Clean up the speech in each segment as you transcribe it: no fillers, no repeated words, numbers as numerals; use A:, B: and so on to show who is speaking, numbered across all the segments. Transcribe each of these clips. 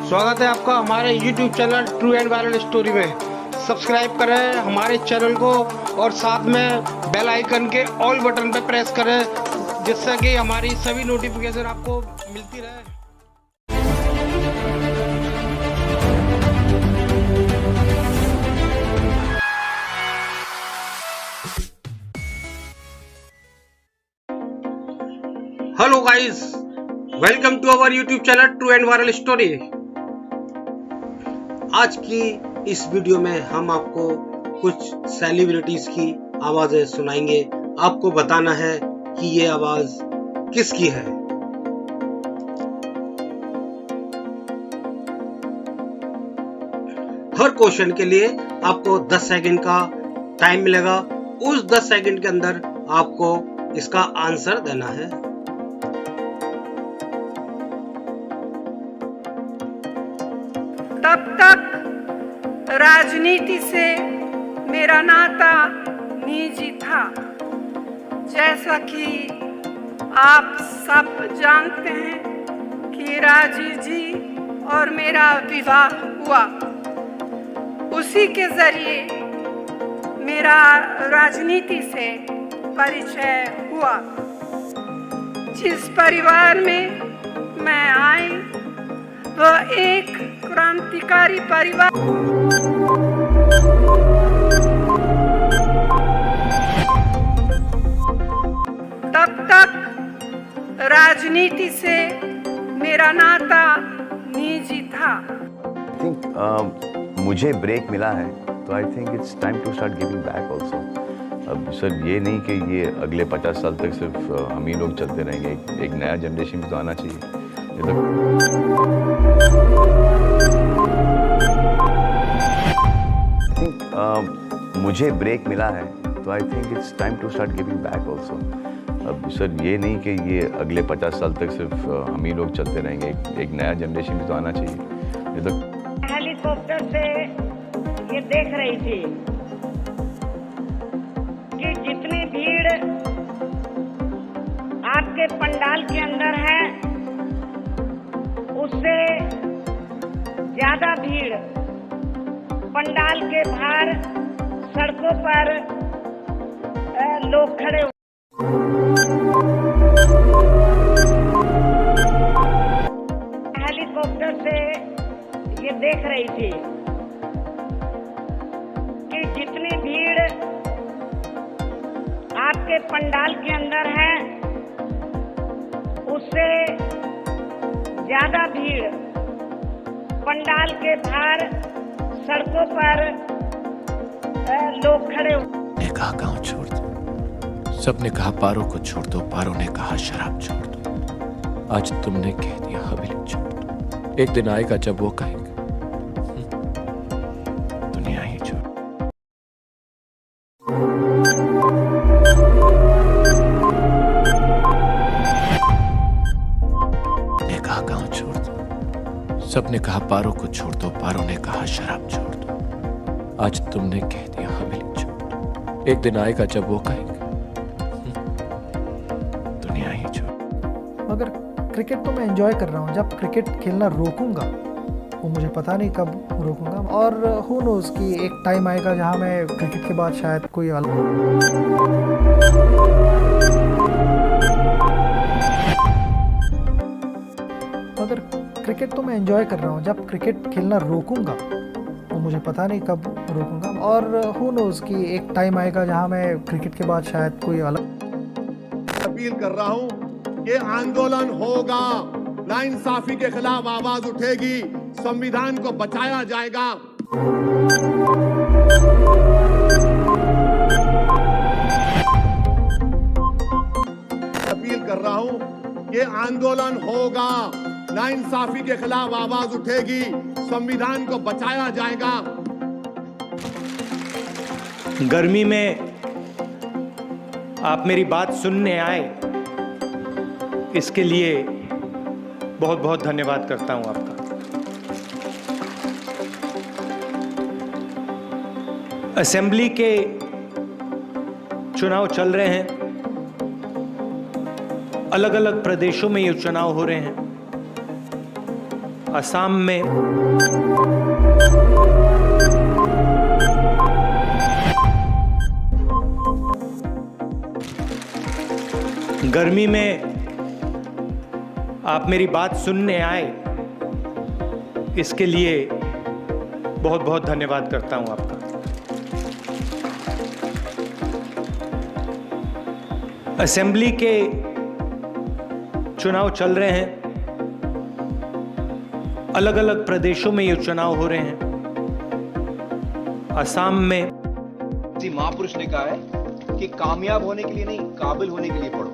A: स्वागत है आपका हमारे YouTube channel true and viral story में। सब्सक्राइब करें हमारे चैनल को और साथ में बेल आइकन के ऑल बटन पर प्रेस करें, जिससे कि हमारी सभी नोटिफिकेशन आपको मिलती रहे। Hello guys, welcome to our YouTube channel true and viral story. आज की इस वीडियो में हम आपको कुछ सेलिब्रिटीज की आवाजें सुनाएंगे। आपको बताना है कि ये आवाज किसकी है। हर क्वेश्चन के लिए आपको 10 सेकंड का टाइम मिलेगा। उस 10 सेकंड के अंदर आपको इसका आंसर देना है।
B: तब तक राजनीति से मेरा नाता निजी था। जैसा कि आप सब जानते हैं कि राजीव जी और मेरा विवाह हुआ, उसी के जरिए मेरा राजनीति से परिचय हुआ। जिस परिवार में मैं आई वह एक क्रांतिकारी परिवार। तब तक राजनीति से मेरा नाता निजी था।
C: आई थिंक मुझे ब्रेक मिला है, तो I think it's time to start giving back also. अब सर ये नहीं कि ये अगले 50 साल तक सिर्फ हम ही लोग चलते रहेंगे। एक नया जनरेशन भी तो आना चाहिए। मुझे ब्रेक मिला है, तो I think it's time to start giving back also. अब सर ये नहीं कि ये अगले 50 साल तक सिर्फ हम ही लोग चलते रहेंगे। एक नया जनरेशन भी तो आना चाहिए। ये तो
D: हेलीकॉप्टर से ये देख रही थी कि जितनी भीड़ आपके पंडाल के अंदर है, उससे ज्यादा भीड़ पंडाल के बाहर सड़कों पर लोग खड़े। हेलीकॉप्टर से ये देख रही थी कि जितनी भीड़ आपके पंडाल के अंदर है, उससे ज्यादा भीड़ पंडाल के बाहर सड़कों पर लोग खड़े।
E: ने कहा गांव छोड़ दो, सबने कहा पारो को छोड़ दो, पारो ने कहा शराब छोड़ दो। आज तुमने कह दिया हवेली छोड़ दो। एक दिन आएगा जब वो कहेगा दुनिया ही छोड़। ने कहा गांव छोड़ दो, सबने कहा पारो को छोड़ दो, पारो ने कहा शराब छोड़ दो। आज तुमने कह दिया हवेली छोड़ दो। एक दिन आएगा जब वो कहेगा दुनिया ही छोड़।
F: मगर क्रिकेट तो मैं एंजॉय कर रहा हूँ। जब क्रिकेट खेलना रोकूंगा, वो मुझे पता नहीं कब रोकूंगा, और हु नोज़ कि एक टाइम आएगा जहाँ मैं क्रिकेट के बाद शायद कोई मगर क्रिकेट तो मैं एंजॉय कर रहा हूँ। जब क्रिकेट खेलना रोकूंगा, वो मुझे पता नहीं कब रोकूंगा, और हु नोज़ कि एक टाइम आएगा जहाँ मैं क्रिकेट के बाद शायद कोई अलग।
G: अपील कर रहा हूं, ये आंदोलन होगा, नाइंसाफी के खिलाफ आवाज उठेगी, संविधान को बचाया जाएगा। अपील कर रहा हूं, ये आंदोलन होगा, नाइंसाफी के खिलाफ आवाज उठेगी, संविधान को बचाया जाएगा।
H: गर्मी में आप मेरी बात सुनने आए, इसके लिए बहुत बहुत धन्यवाद करता हूं आपका। असेंबली के चुनाव चल रहे हैं, अलग अलग प्रदेशों में ये चुनाव हो रहे हैं। असम में गर्मी में आप मेरी बात सुनने आए, इसके लिए बहुत बहुत धन्यवाद करता हूं आपका। असेंबली के चुनाव चल रहे हैं, अलग अलग प्रदेशों में ये चुनाव हो रहे हैं। असम में
I: किसी महापुरुष ने कहा है कि कामयाब होने के लिए नहीं, काबिल होने के लिए पढ़ो।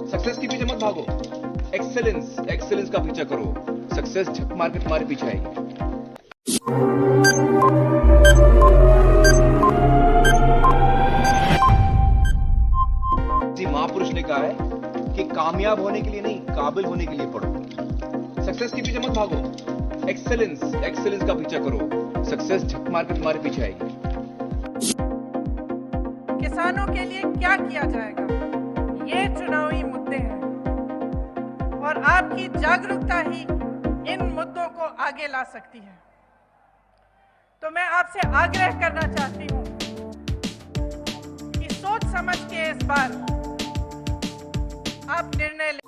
I: सक्सेस के पीछे मत भागो, एक्सेलेंस का पीछा करो। सक्सेस झक मार के तुम्हारे पीछे आएगी। किसी महापुरुष ने कहा है कि कामयाब होने के लिए नहीं, काबिल होने के लिए पढ़ो। सक्सेस के पीछे मत भागो, एक्सेलेंस का पीछा करो। सक्सेस झक मार के तुम्हारे पीछे आएगी।
B: किसानों के लिए क्या किया जाएगा, ये चुनावी मुद्दे हैं और आपकी जागरूकता ही इन मुद्दों को आगे ला सकती है। तो मैं आपसे आग्रह करना चाहती हूँ कि सोच समझ के इस बार आप निर्णय लें।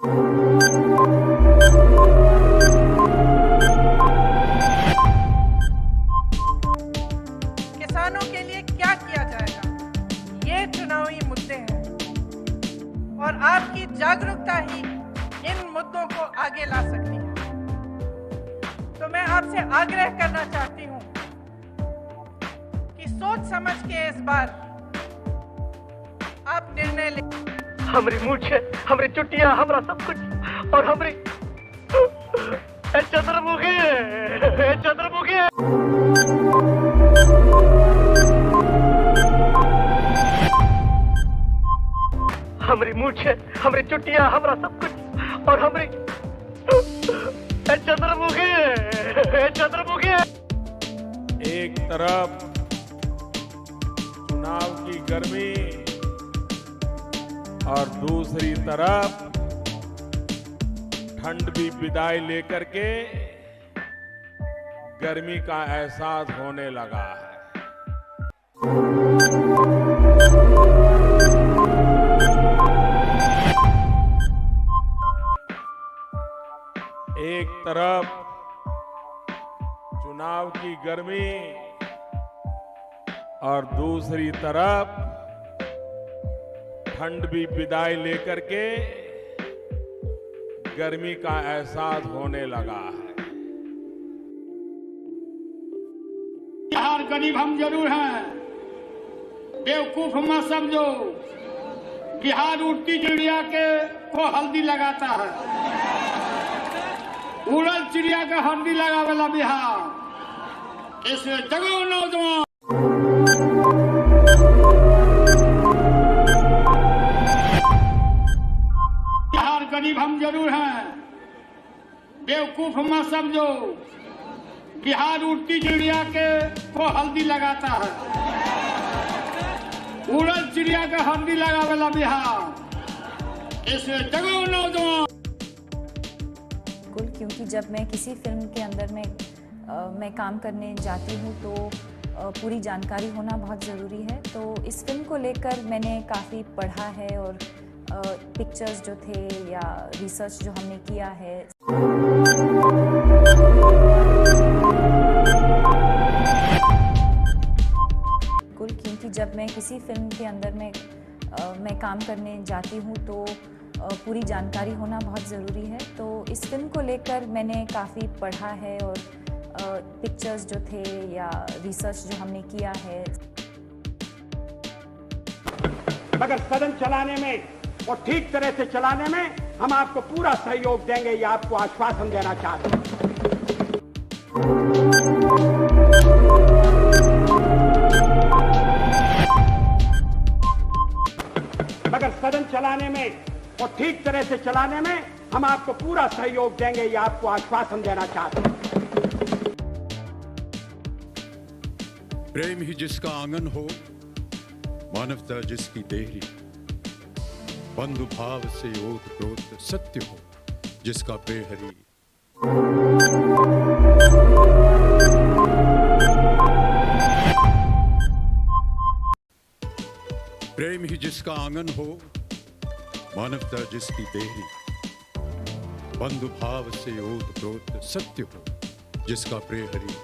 B: किसानों के लिए क्या किया जाएगा, ये चुनावी मुद्दे हैं और आपकी जागरूकता ही इन मुद्दों को आगे ला सकती है। तो मैं आपसे आग्रह करना चाहती हूँ कि सोच समझ के इस बार आप निर्णय लें।
J: हमरी मूछ है, हमरी चुटिया, हमरा सब कुछ और हमरी चंद्रमुखी है। हमरी मूछ है, हमरी चुटिया, हमरा सब कुछ और हमरी चंद्रमुखी है।
K: एक तरफ चुनाव की गर्मी और दूसरी तरफ ठंड भी विदाई लेकर के गर्मी का एहसास होने लगा है। एक तरफ चुनाव की गर्मी और दूसरी तरफ ठंड भी विदाई लेकर के गर्मी का एहसास होने लगा है।
L: बिहार गरीब हम जरूर हैं, बेवकूफ मत समझो। बिहार उड़ती चिड़िया के को हल्दी लगाता है, उड़ल चिड़िया के हल्दी लगावेला बिहार। इसे जगो नौजवान। बिहार गरीब हम जरूर हैं, बेवकूफ मत समझो। बिहार उड़ती चिड़िया के को हल्दी लगाता है, उड़ल चिड़िया के हल्दी लगावेला बिहार। इसे जगो नौजवान।
M: क्योंकि जब मैं किसी फिल्म के अंदर मैं काम करने जाती हूँ तो पूरी जानकारी होना बहुत ज़रूरी है। तो इस फिल्म को लेकर मैंने काफ़ी पढ़ा है और पिक्चर्स जो थे या रिसर्च जो हमने किया है। क्योंकि जब मैं किसी फिल्म के अंदर मैं काम करने जाती हूँ तो पूरी जानकारी होना बहुत ज़रूरी है। तो इस फिल्म को लेकर मैंने काफ़ी पढ़ा है और पिक्चर्स जो थे या रिसर्च जो हमने किया है।
L: मगर सदन चलाने में और ठीक तरह से चलाने में हम आपको पूरा सहयोग देंगे, ये आपको आश्वासन देना चाहते हैं। मगर सदन चलाने में और ठीक तरह से चलाने में हम आपको पूरा सहयोग देंगे, ये आपको आश्वासन देना चाहते हैं।
N: प्रेम ही जिसका आंगन हो, मानवता जिसकी देहरी, बंधु भाव से ओत प्रोत सत्य हो जिसका बेहरी। जिसका आंगन हो, मानवता जिसकी देहरी, बंधु भाव से ओत प्रोत सत्य हो, जिसका प्रेहरी